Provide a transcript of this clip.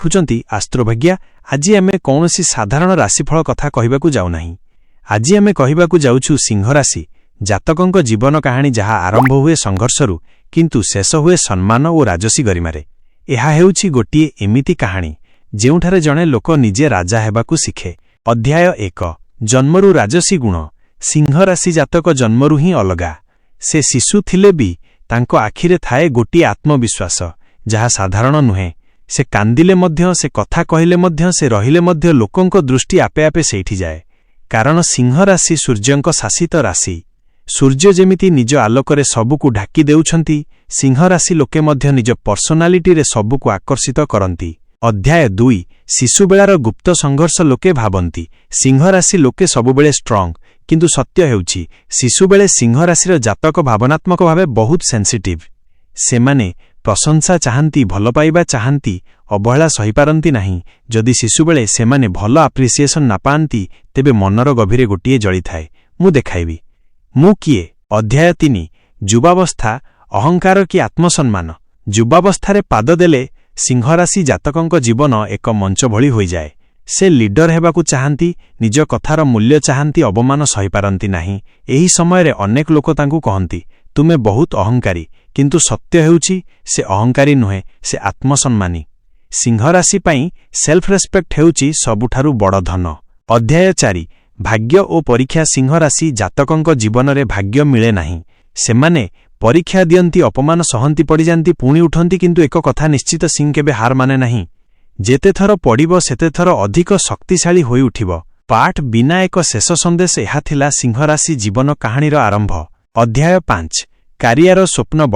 ଦେଖୁଛନ୍ତି ଆଷ୍ଟ୍ରୋଭାଗ୍ୟ। ଆଜି ଆମେ କୌଣସି ସାଧାରଣ ରାଶିଫଳ କଥା କହିବାକୁ ଯାଉନାହିଁ। ଆଜି ଆମେ କହିବାକୁ ଯାଉଛୁ ସିଂହ ରାଶି ଜାତକଙ୍କ ଜୀବନ କାହାଣୀ, ଯାହା ଆରମ୍ଭ ହୁଏ ସଂଘର୍ଷରୁ କିନ୍ତୁ ଶେଷ ହୁଏ ସମ୍ମାନ ଓ ରାଜସୀ ଗରିମାରେ। ଏହା ହେଉଛି ଗୋଟିଏ ଏମିତି କାହାଣୀ ଯେଉଁଠାରେ ଜଣେ ଲୋକ ନିଜେ ରାଜା ହେବାକୁ ଶିଖେ। ଅଧ୍ୟାୟ 1। ଜନ୍ମରୁ ରାଜସୀ ଗୁଣ। ସିଂହ ରାଶି ଜାତକ ଜନ୍ମରୁ ହିଁ ଅଲଗା। ସେ ଶିଶୁ ଥିଲେ ବି ତାଙ୍କ ଆଖିରେ ଥାଏ ଗୋଟିଏ ଆତ୍ମବିଶ୍ୱାସ ଯାହା ସାଧାରଣ ନୁହେଁ। ସେ କାନ୍ଦିଲେ ମଧ୍ୟ, ସେ କଥା କହିଲେ ମଧ୍ୟ, ସେ ରହିଲେ ମଧ୍ୟ ଲୋକଙ୍କ ଦୃଷ୍ଟି ଆପେ ଆପେ ସେଇଠି ଯାଏ। କାରଣ ସିଂହ ରାଶି ସୂର୍ଯ୍ୟଙ୍କ ଶାସିତ ରାଶି। ସୂର୍ଯ୍ୟ ଯେମିତି ନିଜ ଆଲୋକରେ ସବୁକୁ ଢାକି ଦେଉଛନ୍ତି, ସିଂହ ରାଶି ଲୋକେ ମଧ୍ୟ ନିଜ ପର୍ସନାଲିଟିରେ ସବୁକୁ ଆକର୍ଷିତ କରନ୍ତି। ଅଧ୍ୟାୟ 2। ଶିଶୁବେଳାର ଗୁପ୍ତ ସଂଘର୍ଷ। ଲୋକେ ଭାବନ୍ତି ସିଂହ ରାଶି ଲୋକେ ସବୁବେଳେ ଷ୍ଟ୍ରଙ୍ଗ, କିନ୍ତୁ ସତ୍ୟ ହେଉଛି ଶିଶୁବେଳେ ସିଂହ ରାଶିର ଜାତକ ଭାବନାତ୍ମକ ଭାବେ ବହୁତ ସେନ୍ସିଟିଭ୍। ସେମାନେ ପ୍ରଶଂସା ଚାହାନ୍ତି, ଭଲ ପାଇବା ଚାହାନ୍ତି, ଅବହେଳା ସହିପାରନ୍ତି ନାହିଁ। ଯଦି ଶିଶୁବେଳେ ସେମାନେ ଭଲ ଆପ୍ରିସିଏସନ୍ ନା ପାଆନ୍ତି, ତେବେ ମନର ଗଭୀରେ ଗୋଟିଏ ଜଳିଥାଏ, ମୁଁ ଦେଖାଇବି ମୁଁ କିଏ। ଅଧ୍ୟାୟ 3। ଯୁବାବସ୍ଥା, ଅହଙ୍କାର କି ଆତ୍ମସମ୍ମାନ। ଯୁବାବସ୍ଥାରେ ପାଦ ଦେଲେ ସିଂହରାଶି ଜାତକଙ୍କ ଜୀବନ ଏକ ମଞ୍ଚ ଭଳି ହୋଇଯାଏ। ସେ ଲିଡର ହେବାକୁ ଚାହାନ୍ତି, ନିଜ କଥାର ମୂଲ୍ୟ ଚାହାନ୍ତି, ଅବମାନ ସହିପାରନ୍ତି ନାହିଁ। ଏହି ସମୟରେ ଅନେକ ଲୋକ ତାଙ୍କୁ କହନ୍ତି ତୁମେ ବହୁତ ଅହଙ୍କାରୀ, କିନ୍ତୁ ସତ୍ୟ ହେଉଛି ସେ ଅହଙ୍କାରୀ ନୁହେଁ, ସେ ଆତ୍ମସମ୍ମାନୀ। ସିଂହରାଶି ପାଇଁ ସେଲ୍ଫ ରେସ୍ପେକ୍ଟ ହେଉଛି ସବୁଠାରୁ ବଡ଼ ଧନ। ଅଧ୍ୟାୟ 4। ଭାଗ୍ୟ ଓ ପରୀକ୍ଷା। ସିଂହ ରାଶି ଜାତକଙ୍କ ଜୀବନରେ ଭାଗ୍ୟ ମିଳେ ନାହିଁ। ସେମାନେ ପରୀକ୍ଷା ଦିଅନ୍ତି, ଅପମାନ ସହନ୍ତି, ପଡ଼ିଯାନ୍ତି, ପୁଣି ଉଠନ୍ତି, କିନ୍ତୁ ଏକ କଥା ନିଶ୍ଚିତ, ସିଂହ କେବେ ହାର ମାନେ ନାହିଁ। ଯେତେଥର ପଡ଼ିବ ସେତେଥର ଅଧିକ ଶକ୍ତିଶାଳୀ ହୋଇ ଉଠିବ। ପାଠ ବିନା ଏକ ଶେଷ ସନ୍ଦେଶ। ଏହା ଥିଲା ସିଂହ ରାଶି ଜୀବନ କାହାଣୀର ଆରମ୍ଭ। ଅଧ୍ୟାୟ 5। କ୍ୟାରିୟର ସ୍ୱପ୍ନ ବଡ଼।